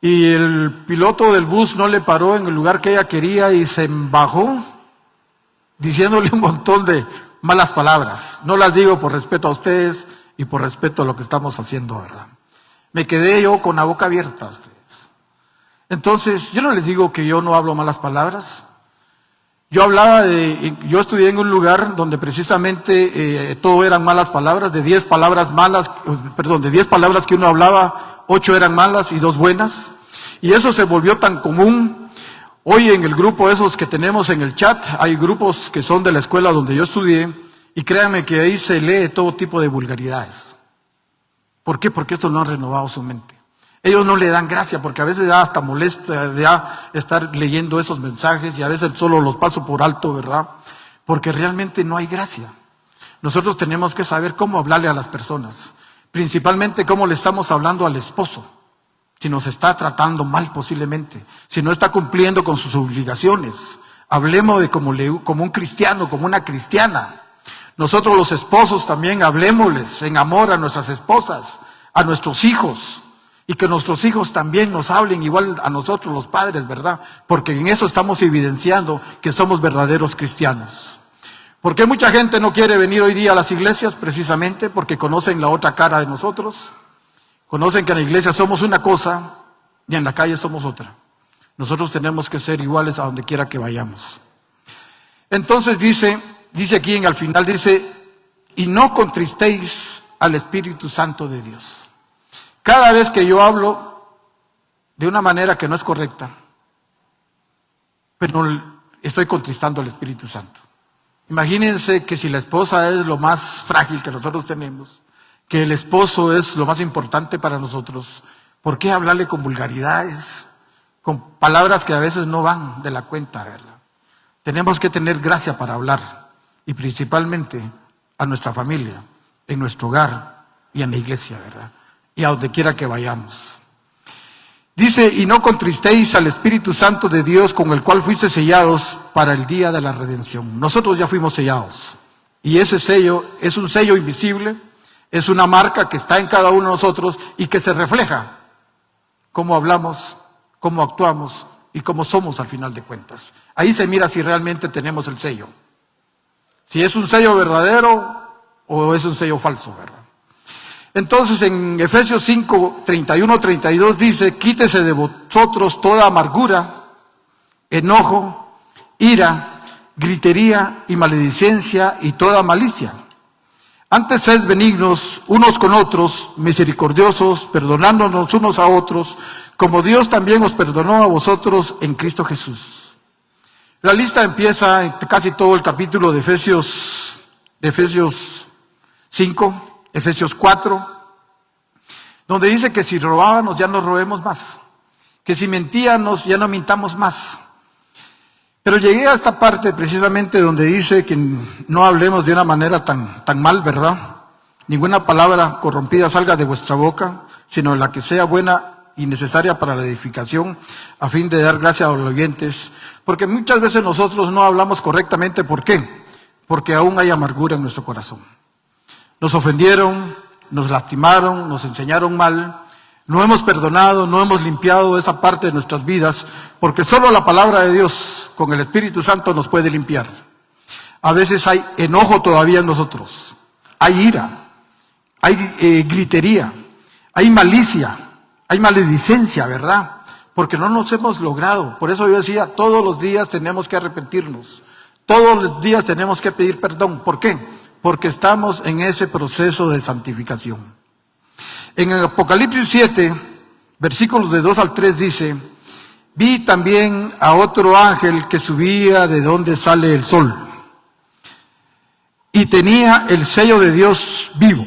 y el piloto del bus no le paró en el lugar que ella quería y se bajó diciéndole un montón de malas palabras. No las digo por respeto a ustedes y por respeto a lo que estamos haciendo, ¿verdad? Me quedé yo con la boca abierta a ustedes. Entonces, yo no les digo que yo no hablo malas palabras. Yo estudié en un lugar donde precisamente todo eran malas palabras. De 10 palabras que uno hablaba, 8 eran malas y 2 buenas. Y eso se volvió tan común. Hoy en el grupo esos que tenemos en el chat, hay grupos que son de la escuela donde yo estudié, y créanme que ahí se lee todo tipo de vulgaridades. ¿Por qué? Porque estos no han renovado su mente. Ellos no le dan gracia, porque a veces ya hasta molesta ya estar leyendo esos mensajes, y a veces solo los paso por alto, ¿verdad? Porque realmente no hay gracia. Nosotros tenemos que saber cómo hablarle a las personas, principalmente cómo le estamos hablando al esposo, si nos está tratando mal posiblemente, si no está cumpliendo con sus obligaciones. Hablemos de como un cristiano, como una cristiana. Nosotros los esposos también hablemosles en amor a nuestras esposas, a nuestros hijos, y que nuestros hijos también nos hablen igual a nosotros los padres, ¿verdad? Porque en eso estamos evidenciando que somos verdaderos cristianos. ¿Por qué mucha gente no quiere venir hoy día a las iglesias? Precisamente porque conocen la otra cara de nosotros. Conocen que en la iglesia somos una cosa y en la calle somos otra. Nosotros tenemos que ser iguales a donde quiera que vayamos. Entonces dice aquí al final, dice, y no contristéis al Espíritu Santo de Dios. Cada vez que yo hablo de una manera que no es correcta, pero estoy contristando al Espíritu Santo. Imagínense que si la esposa es lo más frágil que nosotros tenemos, que el esposo es lo más importante para nosotros, ¿por qué hablarle con vulgaridades, con palabras que a veces no van de la cuenta, ¿verdad? Tenemos que tener gracia para hablar. Y principalmente a nuestra familia, en nuestro hogar y en la iglesia, ¿verdad? Y a donde quiera que vayamos. Dice, y no contristéis al Espíritu Santo de Dios, con el cual fuiste sellados para el día de la redención. Nosotros ya fuimos sellados. Y ese sello es un sello invisible, es una marca que está en cada uno de nosotros y que se refleja cómo hablamos, cómo actuamos y cómo somos al final de cuentas. Ahí se mira si realmente tenemos el sello. Si es un sello verdadero o es un sello falso, ¿verdad? Entonces en Efesios 5, 31, 32 dice, quítese de vosotros toda amargura, enojo, ira, gritería y maledicencia y toda malicia. Antes sed benignos unos con otros, misericordiosos, perdonándonos unos a otros, como Dios también os perdonó a vosotros en Cristo Jesús. La lista empieza en casi todo el capítulo de Efesios 5, Efesios 4, donde dice que si robábamos ya no robemos más, que si mentíamos ya no mintamos más. Pero llegué a esta parte precisamente donde dice que no hablemos de una manera tan mal, ¿verdad? Ninguna palabra corrompida salga de vuestra boca, sino la que sea buena y necesaria para la edificación, a fin de dar gracia a los oyentes. Porque muchas veces nosotros no hablamos correctamente. ¿Por qué? Porque aún hay amargura en nuestro corazón. Nos ofendieron, nos lastimaron, nos enseñaron mal, no hemos perdonado, no hemos limpiado esa parte de nuestras vidas, porque solo la palabra de Dios con el Espíritu Santo nos puede limpiar. A veces hay enojo todavía en nosotros, hay ira, hay gritería, hay malicia, hay maledicencia, ¿verdad? Porque no nos hemos logrado. Por eso yo decía, todos los días tenemos que arrepentirnos, todos los días tenemos que pedir perdón. ¿Por qué? Porque estamos en ese proceso de santificación. En el Apocalipsis 7, versículos de 2 al 3 dice: vi también a otro ángel que subía de donde sale el sol, y tenía el sello de Dios vivo,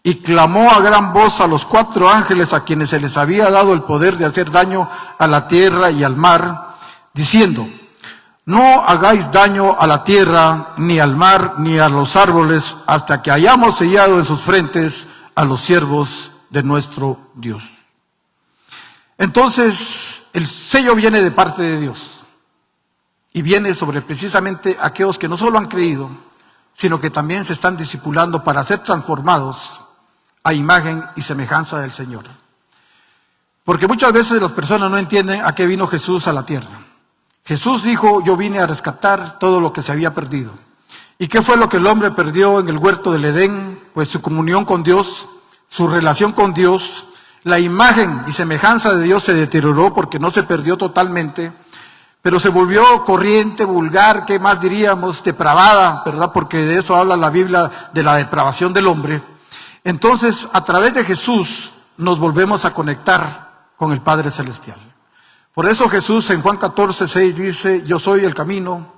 y clamó a gran voz a los 4 ángeles a quienes se les había dado el poder de hacer daño a la tierra y al mar, diciendo: no hagáis daño a la tierra, ni al mar, ni a los árboles, hasta que hayamos sellado en sus frentes a los siervos de nuestro Dios. Entonces, el sello viene de parte de Dios, y viene sobre precisamente aquellos que no solo han creído, sino que también se están discipulando para ser transformados a imagen y semejanza del Señor. Porque muchas veces las personas no entienden a qué vino Jesús a la tierra. Jesús dijo: yo vine a rescatar todo lo que se había perdido. ¿Y qué fue lo que el hombre perdió en el huerto del Edén? Pues su comunión con Dios, su relación con Dios. La imagen y semejanza de Dios se deterioró porque no se perdió totalmente, pero se volvió corriente, vulgar, ¿qué más diríamos? Depravada, ¿verdad? Porque de eso habla la Biblia, de la depravación del hombre. Entonces, a través de Jesús nos volvemos a conectar con el Padre Celestial. Por eso Jesús en Juan 14:6 dice: yo soy el camino,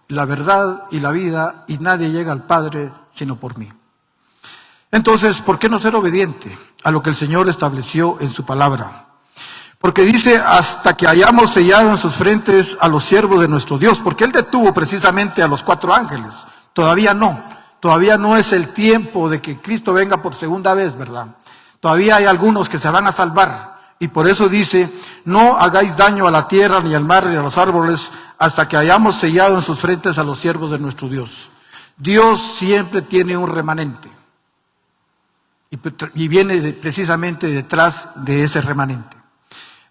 la verdad y la vida, y nadie llega al Padre sino por mí. Entonces, ¿por qué no ser obediente a lo que el Señor estableció en su palabra? Porque dice: hasta que hayamos sellado en sus frentes a los siervos de nuestro Dios, porque Él detuvo precisamente a los 4 ángeles. Todavía no es el tiempo de que Cristo venga por segunda vez, ¿verdad? Todavía hay algunos que se van a salvar. Y por eso dice: no hagáis daño a la tierra, ni al mar, ni a los árboles, hasta que hayamos sellado en sus frentes a los siervos de nuestro Dios. Dios siempre tiene un remanente. Y viene precisamente detrás de ese remanente.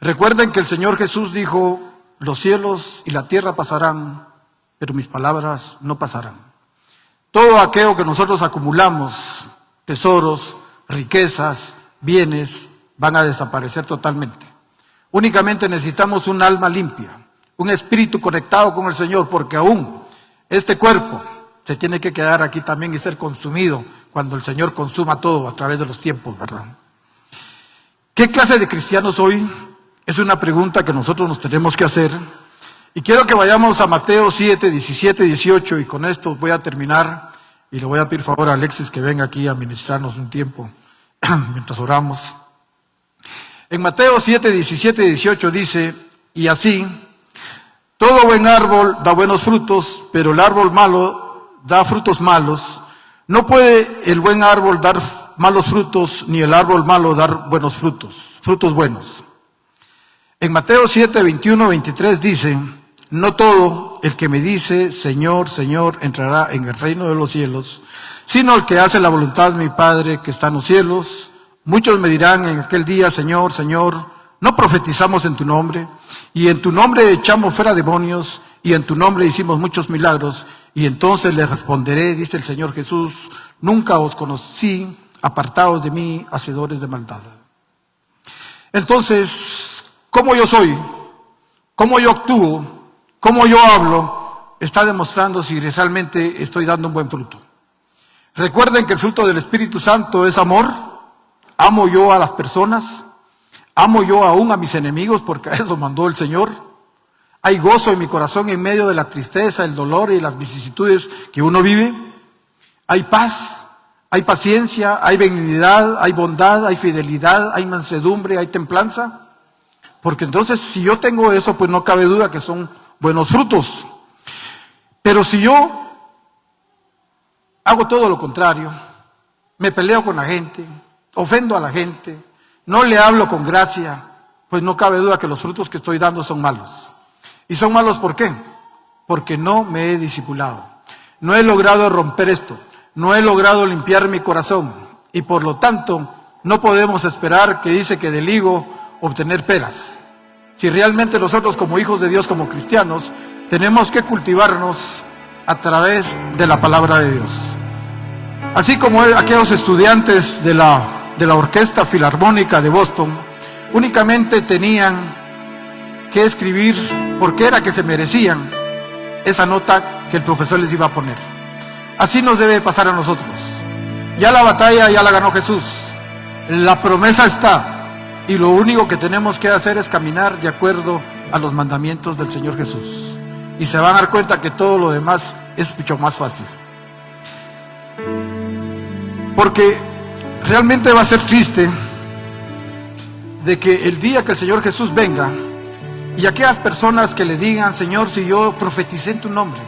Recuerden que el Señor Jesús dijo: los cielos y la tierra pasarán, pero mis palabras no pasarán. Todo aquello que nosotros acumulamos, tesoros, riquezas, bienes, van a desaparecer totalmente. Únicamente necesitamos un alma limpia, un espíritu conectado con el Señor, porque aún este cuerpo se tiene que quedar aquí también y ser consumido cuando el Señor consuma todo a través de los tiempos, ¿verdad? ¿Qué clase de cristianos soy? Es una pregunta que nosotros nos tenemos que hacer. Y quiero que vayamos a Mateo 7, 17, 18, y con esto voy a terminar, y le voy a pedir favor a Alexis que venga aquí a ministrarnos un tiempo mientras oramos. En Mateo 7, 17 y 18 dice: y así, todo buen árbol da buenos frutos, pero el árbol malo da frutos malos. No puede el buen árbol dar malos frutos, ni el árbol malo dar buenos frutos, frutos buenos. En Mateo 7, 21, 23 dice: no todo el que me dice Señor, Señor, entrará en el reino de los cielos, sino el que hace la voluntad de mi Padre que está en los cielos. Muchos me dirán en aquel día: Señor, Señor, ¿no profetizamos en tu nombre? Y en tu nombre echamos fuera demonios, y en tu nombre hicimos muchos milagros. Y entonces les responderé, dice el Señor Jesús: nunca os conocí, apartaos de mí, hacedores de maldad. Entonces, ¿cómo yo soy? ¿Cómo yo actúo? ¿Cómo yo hablo? Está demostrando si realmente estoy dando un buen fruto. Recuerden que el fruto del Espíritu Santo es amor. ¿Amo yo a las personas? ¿Amo yo aún a mis enemigos? Porque a eso mandó el Señor. ¿Hay gozo en mi corazón en medio de la tristeza, el dolor y las vicisitudes que uno vive? ¿Hay paz? hay paciencia, hay benignidad, hay bondad, hay fidelidad, hay mansedumbre, hay templanza. Porque entonces si yo tengo eso, pues no cabe duda que son buenos frutos. Pero si yo hago todo lo contrario, me peleo con la gente, ofendo a la gente, no le hablo con gracia, pues no cabe duda que los frutos que estoy dando son malos. ¿Y son malos por qué? Porque no me he discipulado. No he logrado romper esto. No he logrado limpiar mi corazón. Y por lo tanto, no podemos esperar, que dice que del higo obtener peras. Si realmente nosotros como hijos de Dios, como cristianos, tenemos que cultivarnos a través de la palabra de Dios. Así como aquellos estudiantes de la Orquesta Filarmónica de Boston, únicamente tenían que escribir porque era que se merecían esa nota que el profesor les iba a poner. Así nos debe pasar a nosotros. Ya la batalla ya la ganó Jesús. La promesa está. Y lo único que tenemos que hacer es caminar de acuerdo a los mandamientos del Señor Jesús. Y se van a dar cuenta que todo lo demás es mucho más fácil. Porque realmente va a ser triste de que el día que el Señor Jesús venga y aquellas personas que le digan: Señor, si yo profeticé en tu nombre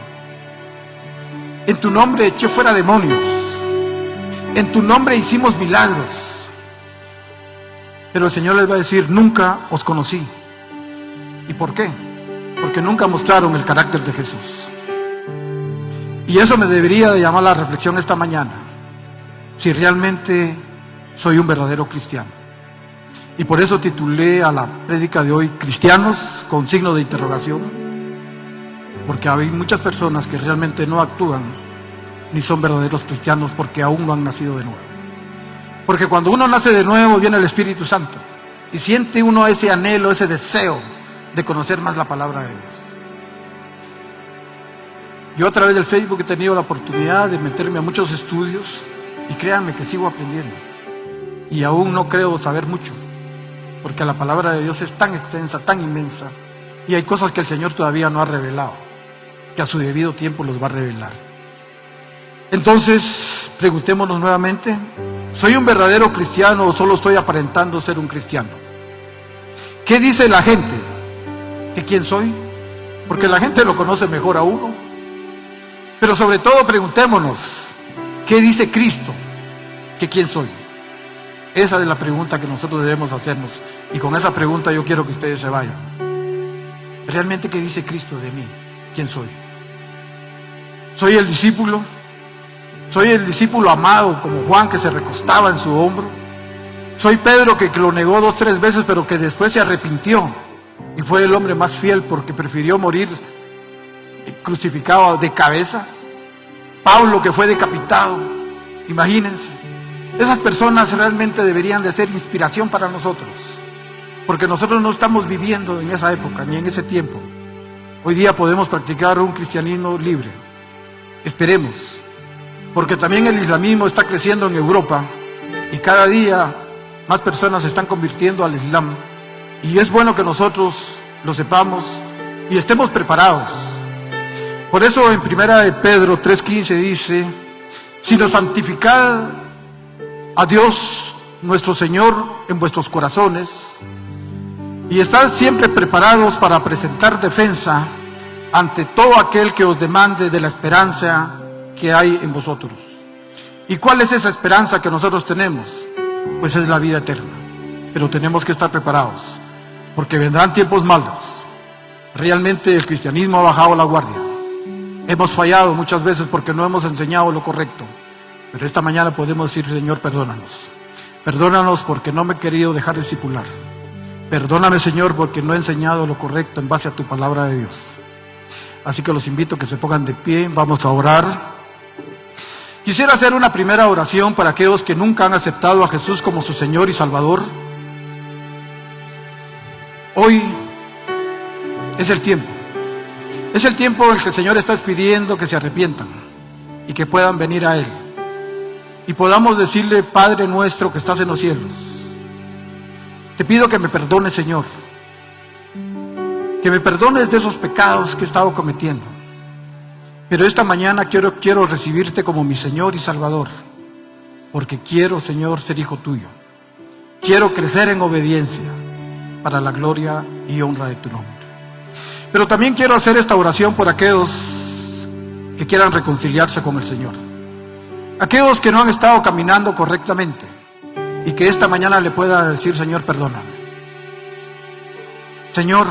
eché fuera demonios, en tu nombre hicimos milagros, pero el Señor les va a decir: nunca os conocí. ¿Y por qué? Porque nunca mostraron el carácter de Jesús. Y eso me debería de llamar a la reflexión esta mañana, si realmente soy un verdadero cristiano. Y por eso titulé a la prédica de hoy Cristianos con signo de interrogación, porque hay muchas personas que realmente no actúan ni son verdaderos cristianos porque aún no han nacido de nuevo. Porque cuando uno nace de nuevo viene el Espíritu Santo y siente uno ese anhelo, ese deseo de conocer más la palabra de Dios. Yo a través del Facebook he tenido la oportunidad de meterme a muchos estudios y créanme que sigo aprendiendo y aún no creo saber mucho, porque la palabra de Dios es tan extensa, tan inmensa, y hay cosas que el Señor todavía no ha revelado, que a su debido tiempo los va a revelar. Entonces, preguntémonos nuevamente: ¿soy un verdadero cristiano o solo estoy aparentando ser un cristiano? ¿Qué dice la gente? ¿Que quién soy? Porque la gente lo conoce mejor a uno. Pero sobre todo preguntémonos: ¿qué dice Cristo? ¿Que quién soy? Esa es la pregunta que nosotros debemos hacernos. Y con esa pregunta yo quiero que ustedes se vayan. ¿Realmente qué dice Cristo de mí? ¿Quién soy? ¿Soy el discípulo? ¿Soy el discípulo amado como Juan, que se recostaba en su hombro? ¿Soy Pedro, que lo negó 2 o 3 veces pero que después se arrepintió y fue el hombre más fiel porque prefirió morir crucificado de cabeza? Pablo, que fue decapitado. Imagínense. Esas personas realmente deberían de ser inspiración para nosotros, porque nosotros no estamos viviendo en esa época ni en ese tiempo. Hoy día podemos practicar un cristianismo libre. Esperemos, porque también el islamismo está creciendo en Europa y cada día más personas se están convirtiendo al Islam, y es bueno que nosotros lo sepamos y estemos preparados. Por eso en 1 de Pedro 3:15 dice: sino santificad a Dios nuestro Señor en vuestros corazones y estad siempre preparados para presentar defensa ante todo aquel que os demande de la esperanza que hay en vosotros. ¿Y cuál es esa esperanza que nosotros tenemos? Pues es la vida eterna. Pero tenemos que estar preparados, porque vendrán tiempos malos. Realmente el cristianismo ha bajado la guardia. Hemos fallado muchas veces porque no hemos enseñado lo correcto. Pero esta mañana podemos decir: Señor, perdónanos. Perdónanos porque no me he querido dejar discipular. Perdóname, Señor, porque no he enseñado lo correcto en base a tu palabra de Dios. Así que los invito a que se pongan de pie. Vamos a orar. Quisiera hacer una primera oración para aquellos que nunca han aceptado a Jesús como su Señor y Salvador. Hoy es el tiempo. Es el tiempo en el que el Señor está pidiendo que se arrepientan y que puedan venir a Él. Y podamos decirle: Padre nuestro que estás en los cielos, te pido que me perdones, Señor. Que me perdones de esos pecados que he estado cometiendo. Pero esta mañana quiero recibirte como mi Señor y Salvador. porque quiero, Señor, ser hijo tuyo. Quiero crecer en obediencia para la gloria y honra de tu nombre. Pero también quiero hacer esta oración por aquellos que quieran reconciliarse con el Señor. Aquellos que no han estado caminando correctamente y que esta mañana le pueda decir: Señor, perdóname. Señor,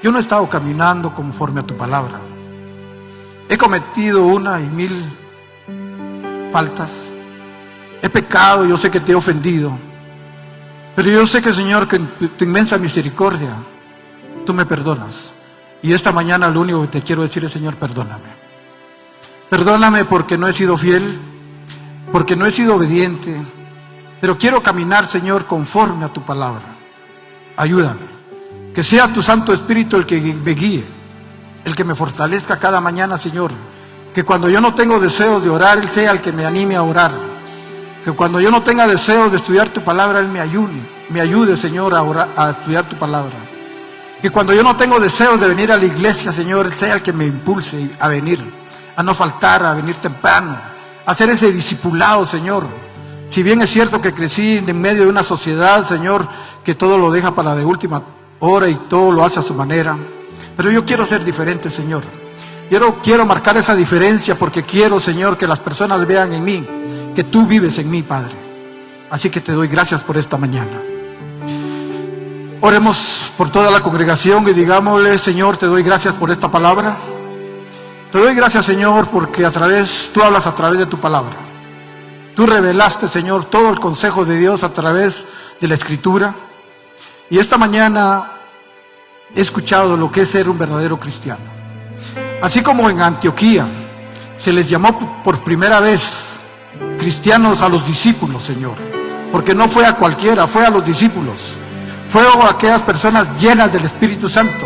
yo no he estado caminando conforme a tu palabra. He cometido 1 y 1000 faltas. He pecado, yo sé que te he ofendido. Pero yo sé que, Señor, que en tu inmensa misericordia tú me perdonas. Y esta mañana lo único que te quiero decir es: Señor, perdóname. Perdóname porque no he sido fiel, porque no he sido obediente. Pero quiero caminar, Señor, conforme a tu palabra. Ayúdame. Que sea tu Santo Espíritu el que me guíe, el que me fortalezca cada mañana, Señor. Que cuando yo no tengo deseos de orar, Él sea el que me anime a orar. Que cuando yo no tenga deseos de estudiar tu palabra, Él me ayude, Señor, a estudiar tu palabra. Que cuando yo no tengo deseos de venir a la iglesia, Señor, Él sea el que me impulse a venir, a no faltar, a venir temprano, a hacer ese discipulado, Señor. Si bien es cierto que crecí en medio de una sociedad, Señor, que todo lo deja para de última hora y todo lo hace a su manera, pero yo quiero ser diferente, Señor. Quiero marcar esa diferencia porque quiero, Señor, que las personas vean en mí que tú vives en mí, Padre. Así que te doy gracias por esta mañana. Oremos por toda la congregación y digámosle: Señor, te doy gracias por esta palabra. Te doy gracias, Señor, porque tú hablas a través de tu palabra. Tú revelaste, Señor, todo el consejo de Dios a través de la Escritura. Y esta mañana he escuchado lo que es ser un verdadero cristiano. Así como en Antioquía se les llamó por primera vez cristianos a los discípulos, Señor, porque no fue a cualquiera, fue a los discípulos. Fue a aquellas personas llenas del Espíritu Santo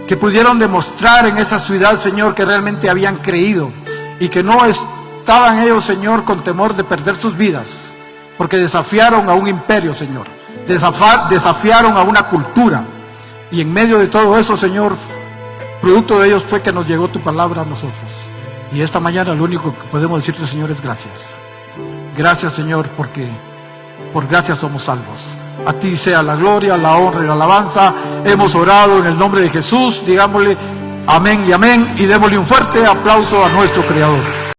que pudieron demostrar en esa ciudad, Señor, que realmente habían creído y que no estaban ellos, Señor, con temor de perder sus vidas, porque desafiaron a un imperio, Señor, desafiaron a una cultura. Y en medio de todo eso, Señor, producto de ellos fue que nos llegó tu palabra a nosotros. Y esta mañana lo único que podemos decirte, Señor, es gracias. Gracias, Señor, porque por gracia somos salvos. A ti sea la gloria, la honra y la alabanza. Hemos orado en el nombre de Jesús. Digámosle amén y amén. Y démosle un fuerte aplauso a nuestro Creador.